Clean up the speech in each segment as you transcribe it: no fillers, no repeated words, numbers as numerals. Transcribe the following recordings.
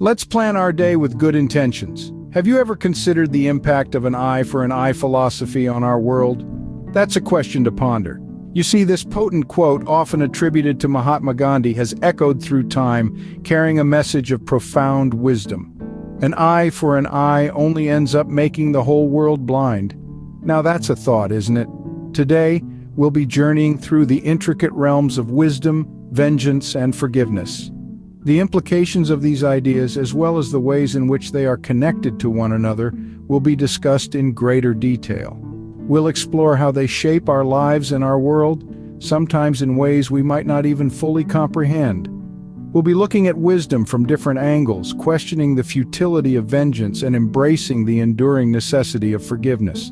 Let's plan our day with good intentions. Have you ever considered the impact of an eye for an eye philosophy on our world? That's a question to ponder. You see, this potent quote, often attributed to Mahatma Gandhi, has echoed through time, carrying a message of profound wisdom. An eye for an eye only ends up making the whole world blind. Now that's a thought, isn't it? Today, we'll be journeying through the intricate realms of wisdom, vengeance, and forgiveness. The implications of these ideas, as well as the ways in which they are connected to one another, will be discussed in greater detail. We'll explore how they shape our lives and our world, sometimes in ways we might not even fully comprehend. We'll be looking at wisdom from different angles, questioning the futility of vengeance and embracing the enduring necessity of forgiveness.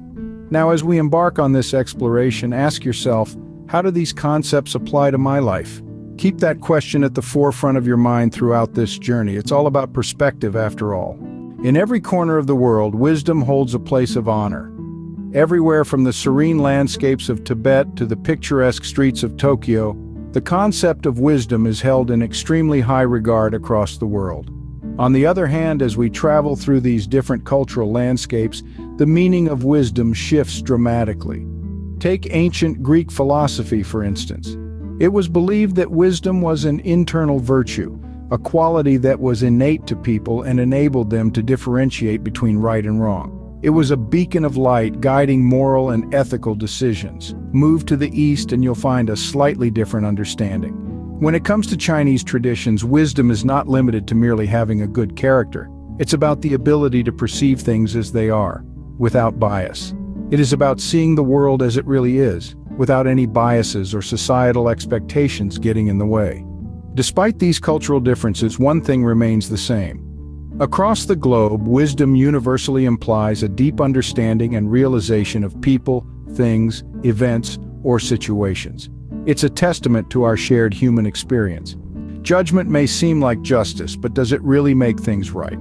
Now, as we embark on this exploration, ask yourself, how do these concepts apply to my life? Keep that question at the forefront of your mind throughout this journey. It's all about perspective, after all. In every corner of the world, wisdom holds a place of honor. Everywhere from the serene landscapes of Tibet to the picturesque streets of Tokyo, the concept of wisdom is held in extremely high regard across the world. On the other hand, as we travel through these different cultural landscapes, the meaning of wisdom shifts dramatically. Take ancient Greek philosophy, for instance. It was believed that wisdom was an internal virtue, a quality that was innate to people and enabled them to differentiate between right and wrong. It was a beacon of light guiding moral and ethical decisions. Move to the east and you'll find a slightly different understanding. When it comes to Chinese traditions, wisdom is not limited to merely having a good character. It's about the ability to perceive things as they are, without bias. It is about seeing the world as it really is, without any biases or societal expectations getting in the way. Despite these cultural differences, one thing remains the same. Across the globe, wisdom universally implies a deep understanding and realization of people, things, events, or situations. It's a testament to our shared human experience. Judgment may seem like justice, but does it really make things right?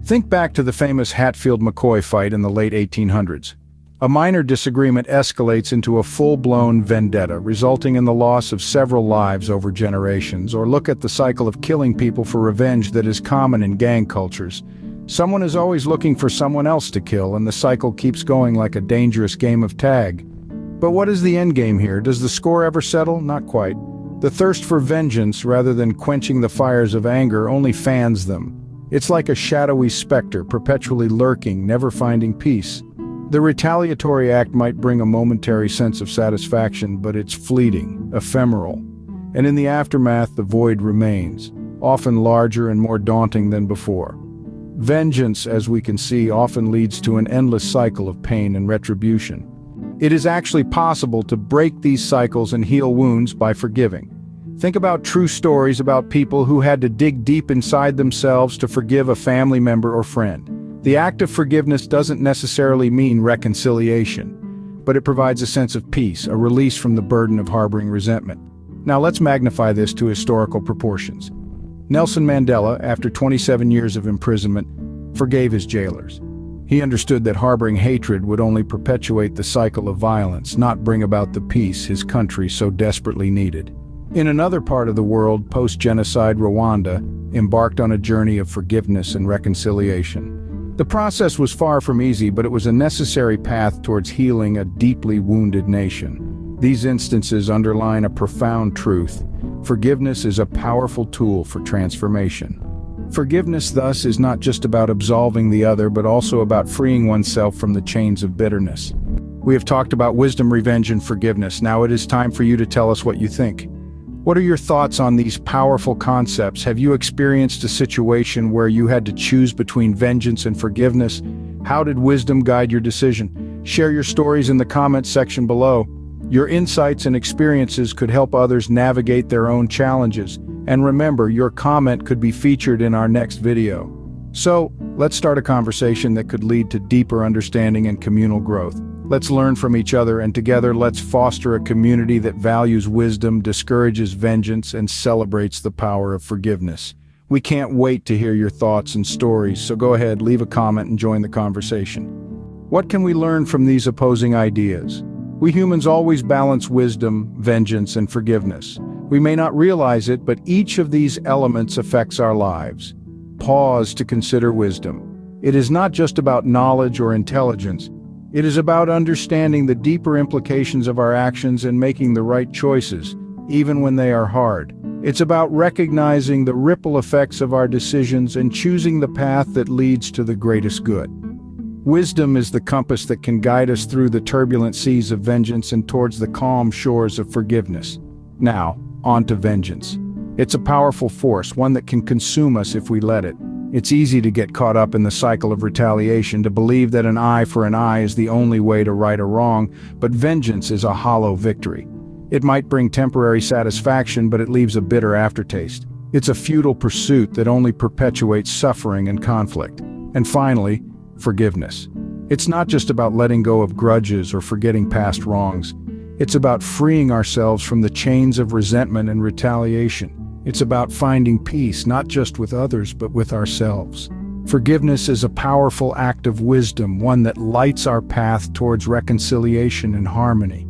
Think back to the famous Hatfield-McCoy fight in the late 1800s. A minor disagreement escalates into a full-blown vendetta, resulting in the loss of several lives over generations. Or look at the cycle of killing people for revenge that is common in gang cultures. Someone is always looking for someone else to kill, and the cycle keeps going like a dangerous game of tag. But what is the end game here? Does the score ever settle? Not quite. The thirst for vengeance, rather than quenching the fires of anger, only fans them. It's like a shadowy specter, perpetually lurking, never finding peace. The retaliatory act might bring a momentary sense of satisfaction, but it's fleeting, ephemeral. And in the aftermath, the void remains, often larger and more daunting than before. Vengeance, as we can see, often leads to an endless cycle of pain and retribution. It is actually possible to break these cycles and heal wounds by forgiving. Think about true stories about people who had to dig deep inside themselves to forgive a family member or friend. The act of forgiveness doesn't necessarily mean reconciliation, but it provides a sense of peace, a release from the burden of harboring resentment. Now let's magnify this to historical proportions. Nelson Mandela, after 27 years of imprisonment, forgave his jailers. He understood that harboring hatred would only perpetuate the cycle of violence, not bring about the peace his country so desperately needed. In another part of the world, post-genocide Rwanda embarked on a journey of forgiveness and reconciliation. The process was far from easy, but it was a necessary path towards healing a deeply wounded nation. These instances underline a profound truth. Forgiveness is a powerful tool for transformation. Forgiveness, thus, is not just about absolving the other, but also about freeing oneself from the chains of bitterness. We have talked about wisdom, revenge, and forgiveness. Now it is time for you to tell us what you think. What are your thoughts on these powerful concepts? Have you experienced a situation where you had to choose between vengeance and forgiveness? How did wisdom guide your decision? Share your stories in the comments section below. Your insights and experiences could help others navigate their own challenges. And remember, your comment could be featured in our next video. So, let's start a conversation that could lead to deeper understanding and communal growth. Let's learn from each other, and together let's foster a community that values wisdom, discourages vengeance, and celebrates the power of forgiveness. We can't wait to hear your thoughts and stories, so go ahead, leave a comment and join the conversation. What can we learn from these opposing ideas? We humans always balance wisdom, vengeance, and forgiveness. We may not realize it, but each of these elements affects our lives. Pause to consider wisdom. It is not just about knowledge or intelligence. It is about understanding the deeper implications of our actions and making the right choices, even when they are hard. It's about recognizing the ripple effects of our decisions and choosing the path that leads to the greatest good. Wisdom is the compass that can guide us through the turbulent seas of vengeance and towards the calm shores of forgiveness. Now, on to vengeance. It's a powerful force, one that can consume us if we let it. It's easy to get caught up in the cycle of retaliation, to believe that an eye for an eye is the only way to right a wrong, but vengeance is a hollow victory. It might bring temporary satisfaction, but it leaves a bitter aftertaste. It's a futile pursuit that only perpetuates suffering and conflict. And finally, forgiveness. It's not just about letting go of grudges or forgetting past wrongs. It's about freeing ourselves from the chains of resentment and retaliation. It's about finding peace, not just with others, but with ourselves. Forgiveness is a powerful act of wisdom, one that lights our path towards reconciliation and harmony.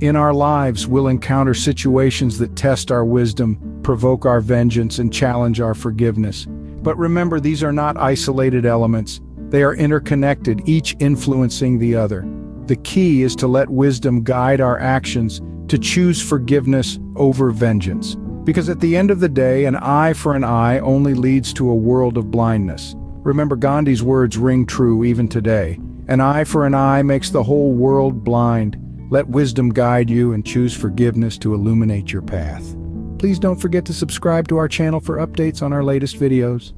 In our lives, we'll encounter situations that test our wisdom, provoke our vengeance, and challenge our forgiveness. But remember, these are not isolated elements. They are interconnected, each influencing the other. The key is to let wisdom guide our actions, to choose forgiveness over vengeance. Because at the end of the day, an eye for an eye only leads to a world of blindness. Remember, Gandhi's words ring true even today. An eye for an eye makes the whole world blind. Let wisdom guide you and choose forgiveness to illuminate your path. Please don't forget to subscribe to our channel for updates on our latest videos.